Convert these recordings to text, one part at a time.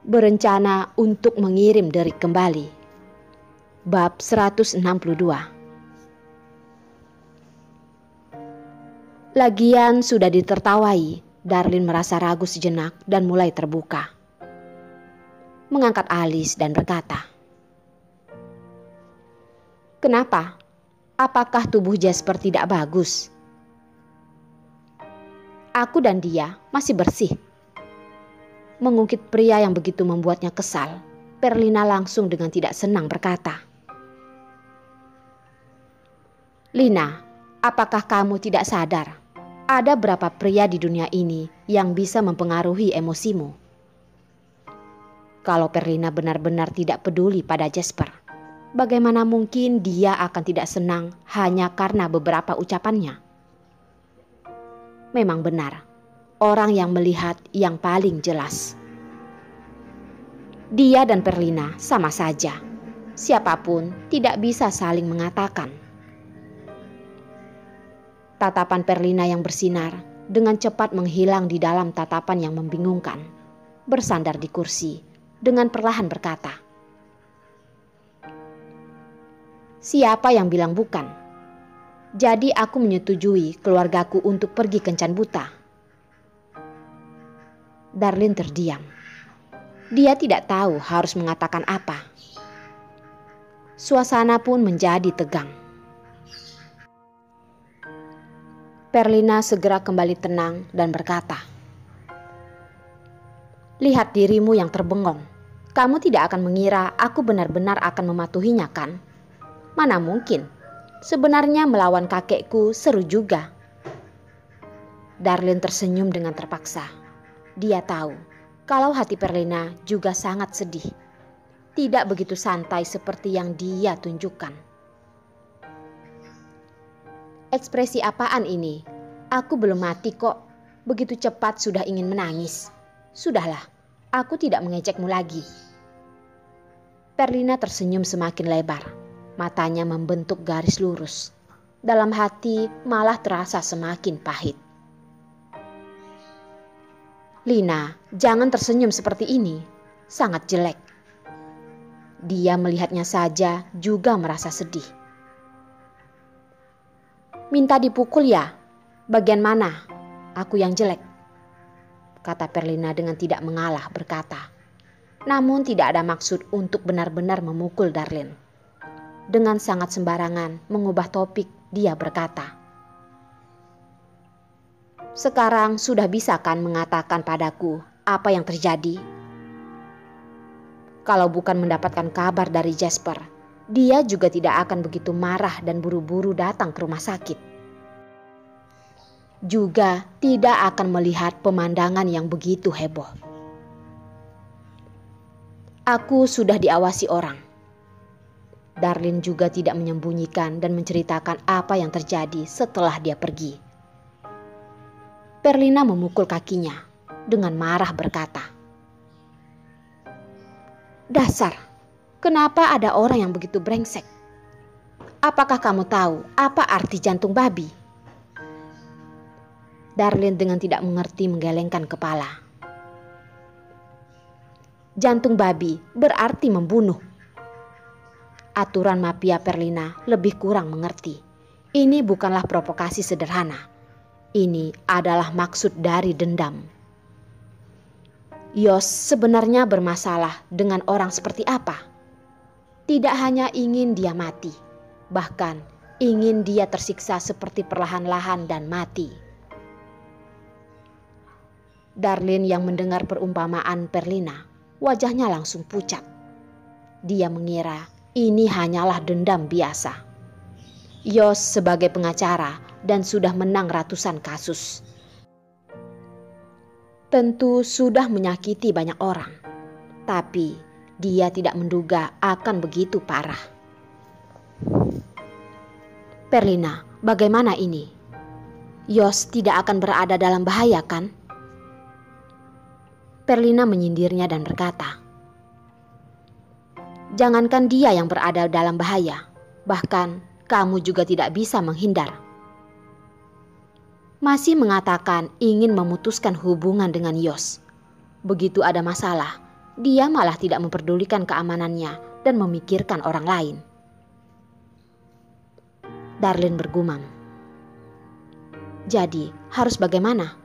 berencana untuk mengirim Derek kembali. Bab 162. Lagian sudah ditertawai, Darlin merasa ragu sejenak dan mulai terbuka. Mengangkat alis dan berkata, "Kenapa? Apakah tubuh Jasper tidak bagus? Aku dan dia masih bersih." Mengungkit pria yang begitu membuatnya kesal, Perlina langsung dengan tidak senang berkata, "Lina, apakah kamu tidak sadar? Ada berapa pria di dunia ini yang bisa mempengaruhi emosimu?" Kalau Perlina benar-benar tidak peduli pada Jasper, bagaimana mungkin dia akan tidak senang hanya karena beberapa ucapannya? Memang benar, orang yang melihat yang paling jelas. Dia dan Perlina sama saja. Siapapun tidak bisa saling mengatakan. Tatapan Perlina yang bersinar dengan cepat menghilang di dalam tatapan yang membingungkan. Bersandar di kursi dengan perlahan berkata, "Siapa yang bilang bukan? Jadi aku menyetujui keluargaku untuk pergi kencan buta." Darlin terdiam. Dia tidak tahu harus mengatakan apa. Suasana pun menjadi tegang. Perlina segera kembali tenang dan berkata, "Lihat dirimu yang terbengong. Kamu tidak akan mengira aku benar-benar akan mematuhinya, kan? Mana mungkin. Sebenarnya melawan kakekku seru juga." Darlin tersenyum dengan terpaksa. Dia tahu kalau hati Perlina juga sangat sedih. Tidak begitu santai seperti yang dia tunjukkan. "Ekspresi apaan ini? Aku belum mati kok. Begitu cepat sudah ingin menangis. Sudahlah, aku tidak mengejekmu lagi." Perlina tersenyum semakin lebar. Matanya membentuk garis lurus. Dalam hati malah terasa semakin pahit. "Lina, jangan tersenyum seperti ini. Sangat jelek." Dia melihatnya saja juga merasa sedih. "Minta dipukul ya? Bagian mana? Aku yang jelek?" kata Perlina dengan tidak mengalah berkata. Namun tidak ada maksud untuk benar-benar memukul Darlin. Dengan sangat sembarangan mengubah topik, dia berkata, "Sekarang sudah bisa kan mengatakan padaku apa yang terjadi? Kalau bukan mendapatkan kabar dari Jasper, dia juga tidak akan begitu marah dan buru-buru datang ke rumah sakit. Juga tidak akan melihat pemandangan yang begitu heboh. Aku sudah diawasi orang." Darlin juga tidak menyembunyikan dan menceritakan apa yang terjadi setelah dia pergi. Perlina memukul kakinya dengan marah berkata, "Dasar, kenapa ada orang yang begitu brengsek? Apakah kamu tahu apa arti jantung babi?" Darlin dengan tidak mengerti menggelengkan kepala. "Jantung babi berarti membunuh." Aturan mafia Perlina lebih kurang mengerti. Ini bukanlah provokasi sederhana. Ini adalah maksud dari dendam. Yos sebenarnya bermasalah dengan orang seperti apa? Tidak hanya ingin dia mati, bahkan ingin dia tersiksa seperti perlahan-lahan dan mati. Darlin yang mendengar perumpamaan Perlina, wajahnya langsung pucat. Dia mengira ini hanyalah dendam biasa. Yos sebagai pengacara dan sudah menang ratusan kasus, tentu sudah menyakiti banyak orang. Tapi dia tidak menduga akan begitu parah. "Perlina, bagaimana ini? Yos tidak akan berada dalam bahaya, kan?" Perlina menyindirnya dan berkata, "Jangankan dia yang berada dalam bahaya, bahkan kamu juga tidak bisa menghindar. Masih mengatakan ingin memutuskan hubungan dengan Yos. Begitu ada masalah, dia malah tidak memperdulikan keamanannya dan memikirkan orang lain. Darlene bergumam. Jadi, harus bagaimana?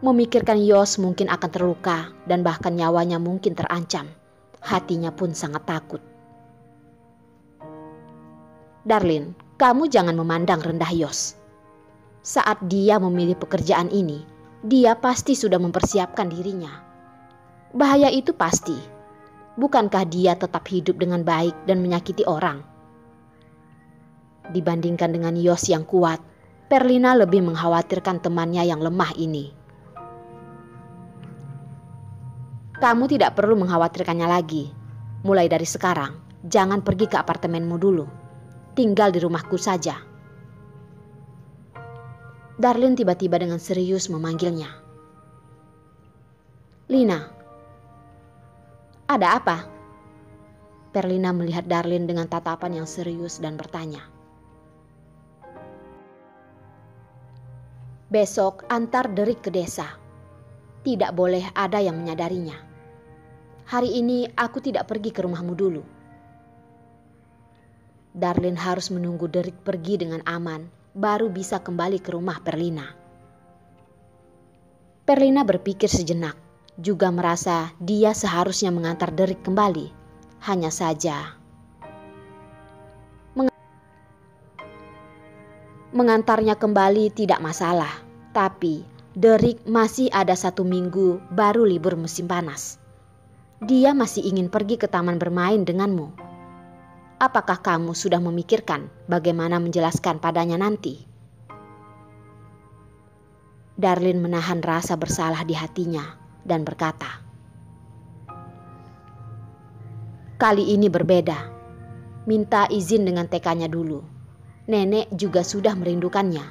Memikirkan Yos mungkin akan terluka dan bahkan nyawanya mungkin terancam. Hatinya pun sangat takut. Darlene, kamu jangan memandang rendah Yos. Saat dia memilih pekerjaan ini, dia pasti sudah mempersiapkan dirinya. Bahaya itu pasti. Bukankah dia tetap hidup dengan baik dan menyakiti orang? Dibandingkan dengan Yos yang kuat, Perlina lebih mengkhawatirkan temannya yang lemah ini. Kamu tidak perlu mengkhawatirkannya lagi. Mulai dari sekarang, jangan pergi ke apartemenmu dulu. Tinggal di rumahku saja. Darlene tiba-tiba dengan serius memanggilnya. Lina. Ada apa? Perlina melihat Darlene dengan tatapan yang serius dan bertanya. Besok antar Derek ke desa. Tidak boleh ada yang menyadarinya. Hari ini aku tidak pergi ke rumahmu dulu. Darlene harus menunggu Derek pergi dengan aman, baru bisa kembali ke rumah Perlina. Perlina berpikir sejenak, juga merasa dia seharusnya mengantar Derek kembali. Hanya saja, mengantarnya kembali tidak masalah, tapi Derek masih ada 1 minggu baru libur musim panas. Dia masih ingin pergi ke taman bermain denganmu. Apakah kamu sudah memikirkan bagaimana menjelaskan padanya nanti? Darlene menahan rasa bersalah di hatinya dan berkata, kali ini berbeda. Minta izin dengan TK-nya dulu. Nenek juga sudah merindukannya.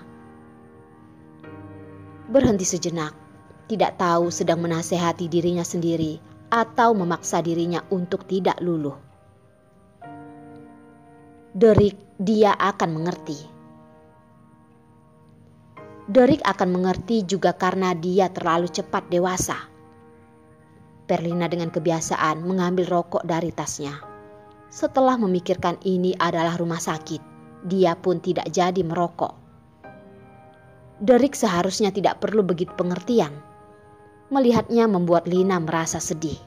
Berhenti sejenak, tidak tahu sedang menasehati dirinya sendiri atau memaksa dirinya untuk tidak luluh. Derek, dia akan mengerti. Derek akan mengerti juga karena dia terlalu cepat dewasa. Perlina dengan kebiasaan mengambil rokok dari tasnya. Setelah memikirkan ini adalah rumah sakit, dia pun tidak jadi merokok. Derek seharusnya tidak perlu begitu pengertian. Melihatnya membuat Lina merasa sedih.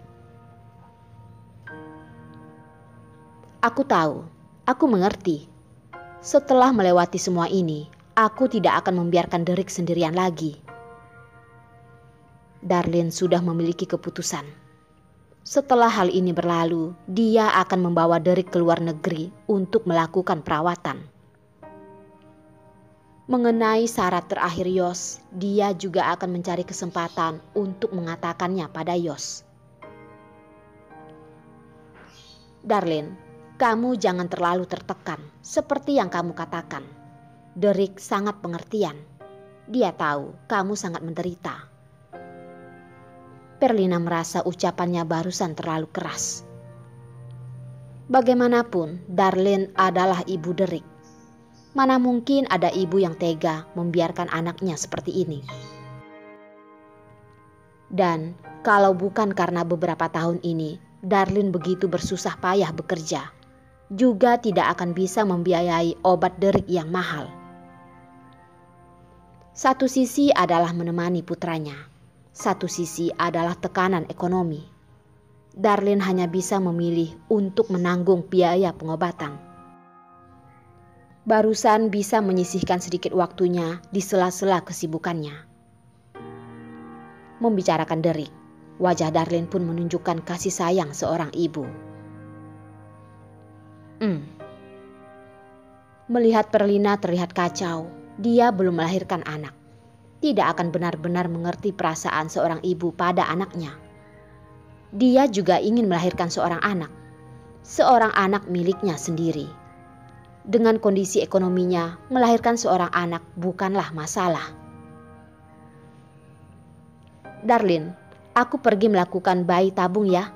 Aku tahu. Aku mengerti. Setelah melewati semua ini, aku tidak akan membiarkan Derek sendirian lagi. Darlene sudah memiliki keputusan. Setelah hal ini berlalu, dia akan membawa Derek ke luar negeri untuk melakukan perawatan. Mengenai syarat terakhir Yos, dia juga akan mencari kesempatan untuk mengatakannya pada Yos. Darlene, kamu jangan terlalu tertekan, seperti yang kamu katakan. Derek sangat pengertian. Dia tahu kamu sangat menderita. Perlina merasa ucapannya barusan terlalu keras. Bagaimanapun, Darlene adalah ibu Derek. Mana mungkin ada ibu yang tega membiarkan anaknya seperti ini. Dan kalau bukan karena beberapa tahun ini, Darlene begitu bersusah payah bekerja, juga tidak akan bisa membiayai obat Derek yang mahal. Satu sisi adalah menemani putranya, satu sisi adalah tekanan ekonomi. Darlene hanya bisa memilih untuk menanggung biaya pengobatan. Barusan bisa menyisihkan sedikit waktunya di sela-sela kesibukannya. Membicarakan Derek, wajah Darlene pun menunjukkan kasih sayang seorang ibu. Melihat Perlina terlihat kacau, dia belum melahirkan anak. Tidak akan benar-benar mengerti perasaan seorang ibu pada anaknya. Dia juga ingin melahirkan seorang anak miliknya sendiri. Dengan kondisi ekonominya, melahirkan seorang anak bukanlah masalah. Darlene, aku pergi melakukan bayi tabung ya.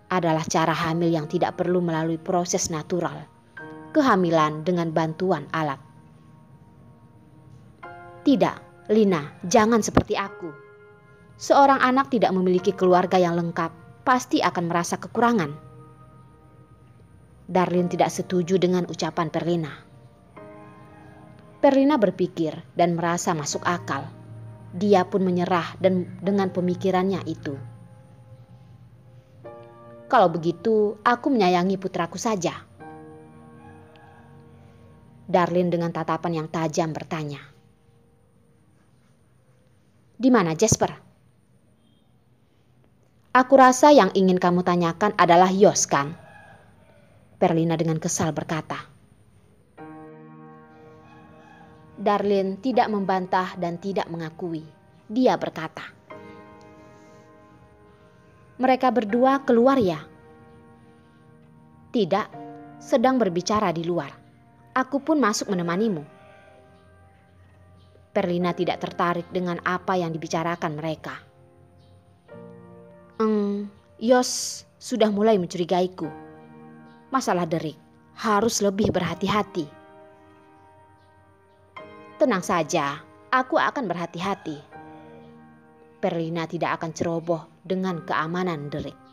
Adalah cara hamil yang tidak perlu melalui proses natural. Kehamilan dengan bantuan alat. Tidak, Lina, jangan seperti aku. Seorang anak tidak memiliki keluarga yang lengkap pasti akan merasa kekurangan. Darlin tidak setuju dengan ucapan Perlina. Perlina berpikir dan merasa masuk akal. Dia pun menyerah dengan pemikirannya itu. Kalau begitu, aku menyayangi putraku saja. Darlin dengan tatapan yang tajam bertanya. Di mana Jasper? Aku rasa yang ingin kamu tanyakan adalah Yos, kan? Perlina dengan kesal berkata. Darlin tidak membantah dan tidak mengakui. Dia berkata, mereka berdua keluar ya? Tidak, sedang berbicara di luar. Aku pun masuk menemanimu. Perlina tidak tertarik dengan apa yang dibicarakan mereka. Yos sudah mulai mencurigaiku. Masalah Derek harus lebih berhati-hati. Tenang saja, aku akan berhati-hati. Perlina tidak akan ceroboh dengan keamanan Derek.